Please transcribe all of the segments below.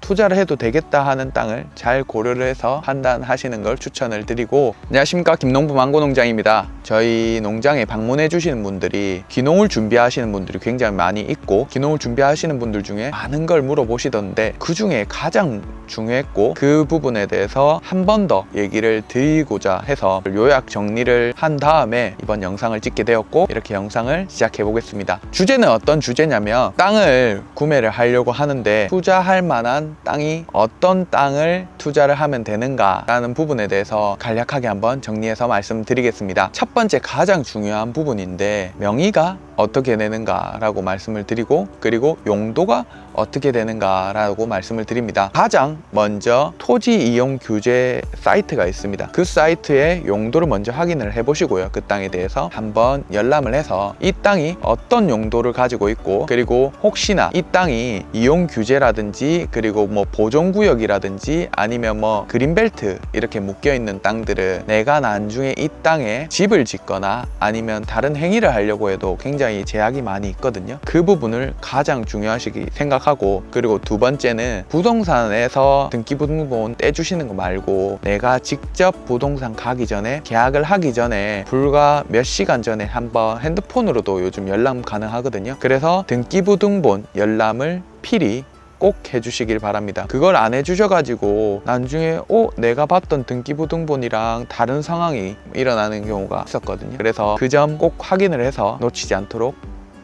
투자를 해도 되겠다 하는 땅을 잘 고려를 해서 판단하시는 걸 추천을 드리고, 안녕하십니까, 김농부 망고농장입니다. 저희 농장에 방문해 주시는 분들이 귀농을 준비하시는 분들이 굉장히 많이 있고, 귀농을 준비하시는 분들 중에 많은 걸 물어보시던데 그 중에 가장 중요했고 그 부분에 대해서 한 번 더 얘기를 드리고자 해서 요약 정리를 한 다음에 이번 영상을 찍게 되었고, 이렇게 영상을 시작해 보겠습니다. 주제는 어떤 주제냐면, 땅을 구매를 하려고 하는데 투자할 만한 땅이 어떤 땅을 투자를 하면 되는가 라는 부분에 대해서 간략하게 한번 정리해서 말씀드리겠습니다. 첫 번째 가장 중요한 부분인데, 명의가 어떻게 되는가 라고 말씀을 드리고, 그리고 용도가 어떻게 되는가 라고 말씀을 드립니다. 가장 먼저 토지 이용 규제 사이트가 있습니다. 그 사이트의 용도를 먼저 확인을 해 보시고요. 그 땅에 대해서 한번 열람을 해서 이 땅이 어떤 용도를 가지고 있고, 그리고 혹시나 이 땅이 이용 규제라든지 그리고 뭐 보존구역이라든지 아니면 뭐 그린벨트 이렇게 묶여 있는 땅들은 내가 나중에 이 땅에 집을 짓거나 아니면 다른 행위를 하려고 해도 굉장히 제약이 많이 있거든요. 그 부분을 가장 중요하시게 생각하고, 그리고 두 번째는 부동산에서 등기부등본 떼주시는 거 말고 내가 직접 부동산 가기 전에, 계약을 하기 전에 불과 몇 시간 전에 한번 핸드폰으로도 요즘 열람 가능하거든요. 그래서 등기부등본 열람을 필히 꼭 해주시길 바랍니다. 그걸 안 해주셔가지고 나중에 내가 봤던 등기부등본이랑 다른 상황이 일어나는 경우가 있었거든요. 그래서 그 점 꼭 확인을 해서 놓치지 않도록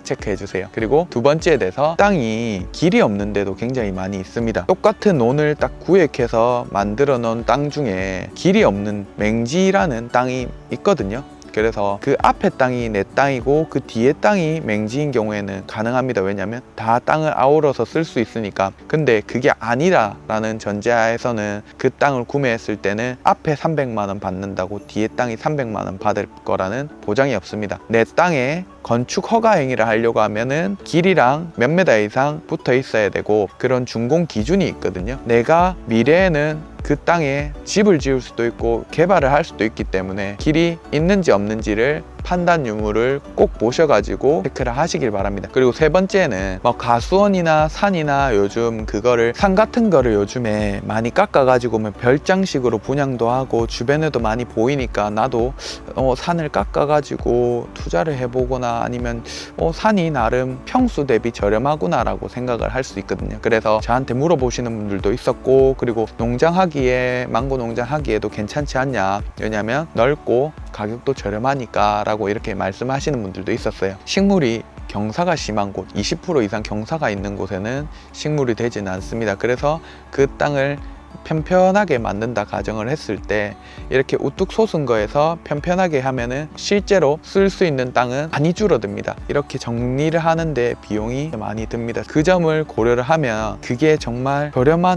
체크해 주세요. 그리고 두 번째에 대해서, 땅이 길이 없는 데도 굉장히 많이 있습니다. 똑같은 논을 딱 구획해서 만들어 놓은 땅 중에 길이 없는 맹지라는 땅이 있거든요. 그래서 그 앞에 땅이 내 땅이고 그 뒤에 땅이 맹지인 경우에는 가능합니다. 왜냐면 다 땅을 아우러서 쓸 수 있으니까. 근데 그게 아니라라는 전제하에서는 그 땅을 구매했을 때는 앞에 300만 원 받는다고 뒤에 땅이 300만 원 받을 거라는 보장이 없습니다. 내 땅에 건축 허가 행위를 하려고 하면은 길이랑 몇 메다 이상 붙어 있어야 되고, 그런 준공 기준이 있거든요. 내가 미래에는 그 땅에 집을 지을 수도 있고 개발을 할 수도 있기 때문에 길이 있는지 없는지를 판단 유무를 꼭 보셔가지고 체크를 하시길 바랍니다. 그리고 세 번째는 뭐 가수원이나 산이나 요즘 그거를 산 같은 거를 요즘에 많이 깎아가지고 뭐 별장식으로 분양도 하고 주변에도 많이 보이니까 나도 산을 깎아가지고 투자를 해보거나, 아니면 산이 나름 평수 대비 저렴하구나 라고 생각을 할 수 있거든요. 그래서 저한테 물어보시는 분들도 있었고, 그리고 농장하기에, 망고 농장하기에도 괜찮지 않냐, 왜냐면 넓고 가격도 저렴하니까 라고 이렇게 말씀하시는 분들도 있었어요. 식물이 경사가 심한 곳, 20% 이상 경사가 있는 곳에는 식물이 되지는 않습니다. 그래서 그 땅을 편편하게 만든다 가정을 했을 때, 이렇게 우뚝 솟은 거에서 편편하게 하면은 실제로 쓸 수 있는 땅은 많이 줄어듭니다. 이렇게 정리를 하는데 비용이 많이 듭니다. 그 점을 고려를 하면 그게 정말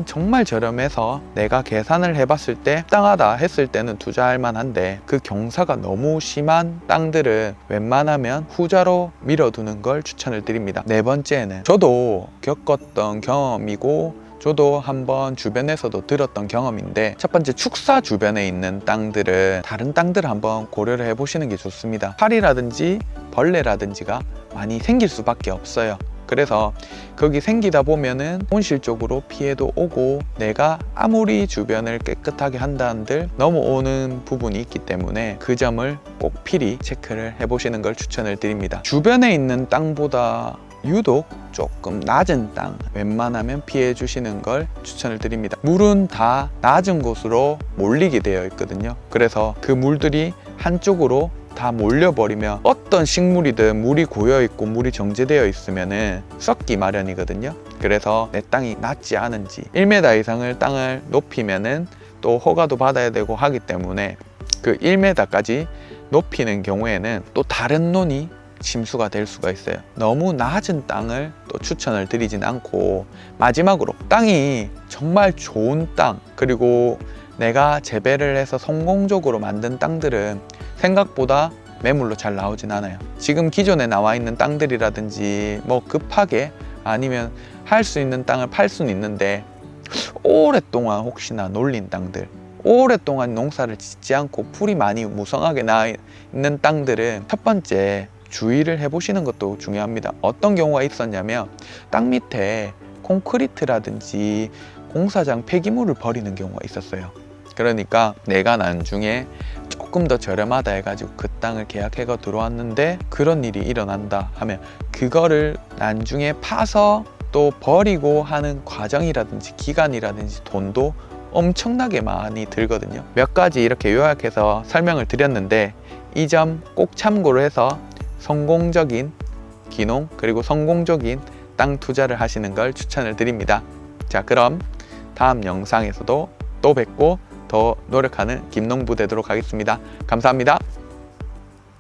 정말 저렴해서 내가 계산을 해봤을 때 합당하다 했을 때는 투자할 만한데, 그 경사가 너무 심한 땅들은 웬만하면 후자로 밀어두는 걸 추천을 드립니다. 네 번째는 저도 겪었던 경험이고 저도 한번 주변에서도 들었던 경험인데, 첫 번째, 축사 주변에 있는 땅들은 다른 땅들을 한번 고려를 해보시는 게 좋습니다. 파리라든지 벌레라든지가 많이 생길 수밖에 없어요. 그래서 거기 생기다 보면은 온실적으로 피해도 오고, 내가 아무리 주변을 깨끗하게 한다는들 넘어오는 부분이 있기 때문에 그 점을 꼭 필히 체크를 해보시는 걸 추천을 드립니다. 주변에 있는 땅보다 유독 조금 낮은 땅 웬만하면 피해 주시는 걸 추천을 드립니다. 물은 다 낮은 곳으로 몰리게 되어 있거든요. 그래서 그 물들이 한쪽으로 다 몰려버리면 어떤 식물이든 물이 고여 있고 물이 정제되어 있으면은 썩기 마련이거든요. 그래서 내 땅이 낮지 않은지, 1m 이상을 땅을 높이면은 또 허가도 받아야 되고 하기 때문에 그 1m까지 높이는 경우에는 또 다른 논이 침수가 될 수가 있어요. 너무 낮은 땅을 또 추천을 드리진 않고, 마지막으로 땅이 정말 좋은 땅, 그리고 내가 재배를 해서 성공적으로 만든 땅들은 생각보다 매물로 잘 나오진 않아요. 지금 기존에 나와 있는 땅들이라든지 뭐 급하게 아니면 할 수 있는 땅을 팔 수는 있는데, 오랫동안 혹시나 놀린 땅들, 오랫동안 농사를 짓지 않고 풀이 많이 무성하게 나 있는 땅들은 첫 번째 주의를 해보시는 것도 중요합니다. 어떤 경우가 있었냐면, 땅 밑에 콘크리트라든지 공사장 폐기물을 버리는 경우가 있었어요. 그러니까 내가 나중에 조금 더 저렴하다 해가지고 그 땅을 계약해가 들어왔는데 그런 일이 일어난다 하면 그거를 나중에 파서 또 버리고 하는 과정이라든지 기간이라든지 돈도 엄청나게 많이 들거든요. 몇 가지 이렇게 요약해서 설명을 드렸는데 이 점 꼭 참고로 해서 성공적인 귀농 그리고 성공적인 땅 투자를 하시는 걸 추천을 드립니다. 자, 그럼 다음 영상에서도 또 뵙고 더 노력하는 김농부 되도록 하겠습니다. 감사합니다.